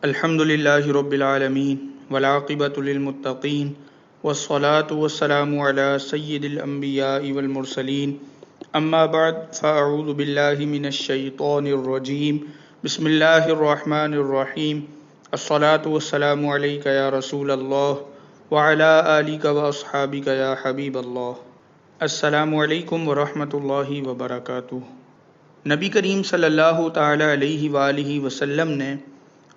الحمد للہ رب العالمین والعاقبۃ للمتقین والصلاة والسلام علی سید الانبیاء والمرسلین اما بعد فاعوذ باللہ من الشیطان الرجیم بسم اللہ الرحمن الرحیم الصلاة والسلام علیک یا رسول اللہ وعلی آلک واصحابک یا حبیب اللہ۔ السلام علیکم ورحمۃ اللہ وبرکاتہ۔ نبی کریم صلی اللہ تعالی علیہ وآلہ وسلم نے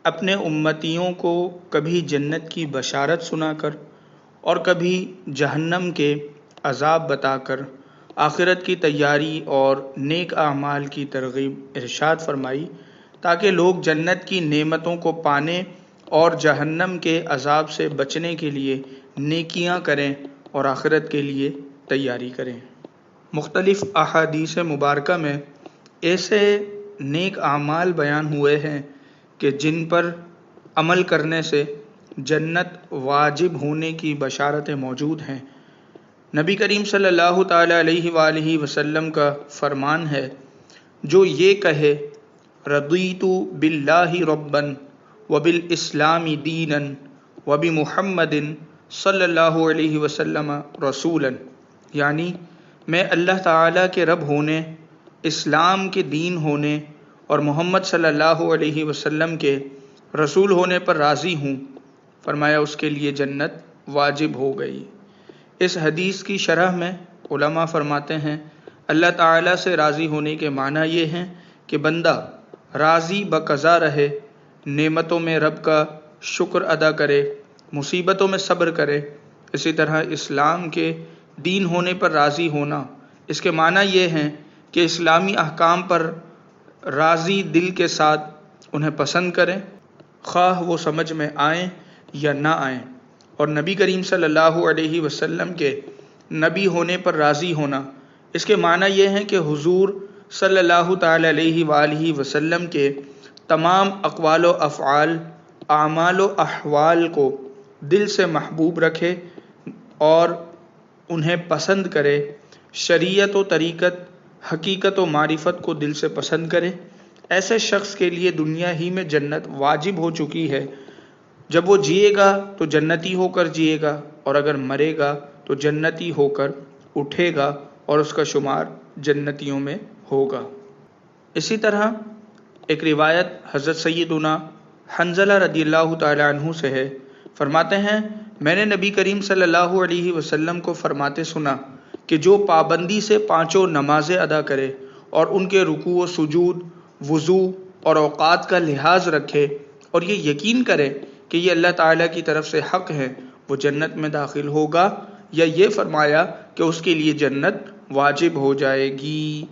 اپنے امتیوں کو کبھی جنت کی بشارت سنا کر اور کبھی جہنم کے عذاب بتا کر آخرت کی تیاری اور نیک اعمال کی ترغیب ارشاد فرمائی تاکہ لوگ جنت کی نعمتوں کو پانے اور جہنم کے عذاب سے بچنے کے لیے نیکیاں کریں اور آخرت کے لیے تیاری کریں۔ مختلف احادیث مبارکہ میں ایسے نیک اعمال بیان ہوئے ہیں کہ جن پر عمل کرنے سے جنت واجب ہونے کی بشارتیں موجود ہیں۔ نبی کریم صلی اللہ تعالی علیہ وآلہ وسلم کا فرمان ہے، جو یہ کہے رضیت باللہ ربا وبالاسلام دینا وبمحمد صلی اللہ علیہ وسلم رسولا، یعنی میں اللہ تعالیٰ کے رب ہونے، اسلام کے دین ہونے اور محمد صلی اللہ علیہ وسلم کے رسول ہونے پر راضی ہوں۔ فرمایا اس کے لیے جنت واجب ہو گئی۔ اس حدیث کی شرح میں علماء فرماتے ہیں، اللہ تعالیٰ سے راضی ہونے کے معنی یہ ہیں کہ بندہ راضی بقضا رہے، نعمتوں میں رب کا شکر ادا کرے، مصیبتوں میں صبر کرے۔ اسی طرح اسلام کے دین ہونے پر راضی ہونا، اس کے معنی یہ ہیں کہ اسلامی احکام پر راضی دل کے ساتھ انہیں پسند کریں، خواہ وہ سمجھ میں آئیں یا نہ آئیں، اور نبی کریم صلی اللہ علیہ وسلم کے نبی ہونے پر راضی ہونا، اس کے معنی یہ ہیں کہ حضور صلی اللہ تعالی علیہ وآلہ وسلم کے تمام اقوال و افعال، اعمال و احوال کو دل سے محبوب رکھے اور انہیں پسند کرے، شریعت و طریقت، حقیقت و معرفت کو دل سے پسند کرے۔ ایسے شخص کے لیے دنیا ہی میں جنت واجب ہو چکی ہے۔ جب وہ جیے گا تو جنتی ہو کر جیے گا، اور اگر مرے گا تو جنتی ہو کر اٹھے گا اور اس کا شمار جنتیوں میں ہوگا۔ اسی طرح ایک روایت حضرت سیدنا حنظلہ رضی اللہ تعالی عنہ سے ہے، فرماتے ہیں میں نے نبی کریم صلی اللہ علیہ وسلم کو فرماتے سنا کہ جو پابندی سے پانچوں نمازیں ادا کرے اور ان کے رکوع و سجود، وضو اور اوقات کا لحاظ رکھے اور یہ یقین کرے کہ یہ اللہ تعالیٰ کی طرف سے حق ہے، وہ جنت میں داخل ہوگا، یا یہ فرمایا کہ اس کے لیے جنت واجب ہو جائے گی۔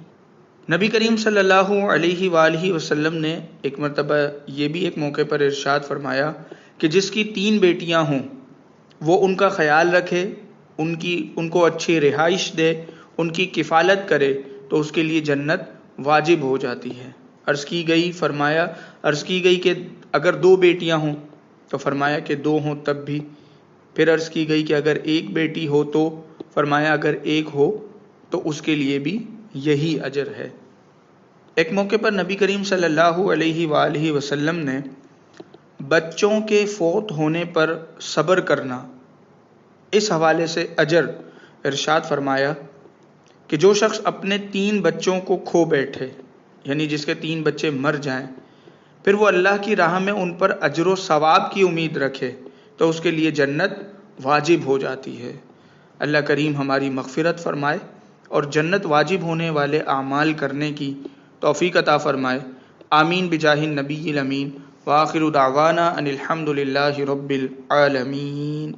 نبی کریم صلی اللہ علیہ وآلہ وسلم نے ایک مرتبہ یہ بھی ایک موقع پر ارشاد فرمایا کہ جس کی 3 بیٹیاں ہوں وہ ان کا خیال رکھے، ان کو اچھی رہائش دے، ان کی کفالت کرے تو اس کے لیے جنت واجب ہو جاتی ہے۔ عرض کی گئی کہ اگر 2 بیٹیاں ہوں تو فرمایا کہ 2 ہوں تب بھی۔ پھر عرض کی گئی کہ اگر 1 بیٹی ہو تو فرمایا اگر 1 ہو تو اس کے لیے بھی یہی اجر ہے۔ ایک موقع پر نبی کریم صلی اللہ علیہ وآلہ وسلم نے بچوں کے فوت ہونے پر صبر کرنا، اس حوالے سے اجر ارشاد فرمایا کہ جو شخص اپنے 3 بچوں کو کھو بیٹھے، یعنی جس کے 3 بچے مر جائیں، پھر وہ اللہ کی راہ میں ان پر اجر و ثواب کی امید رکھے تو اس کے لیے جنت واجب ہو جاتی ہے۔ اللہ کریم ہماری مغفرت فرمائے اور جنت واجب ہونے والے اعمال کرنے کی توفیق عطا فرمائے۔ آمین بجاہ النبی الامین، وآخر دعوانا ان الحمد للہ رب العالمین۔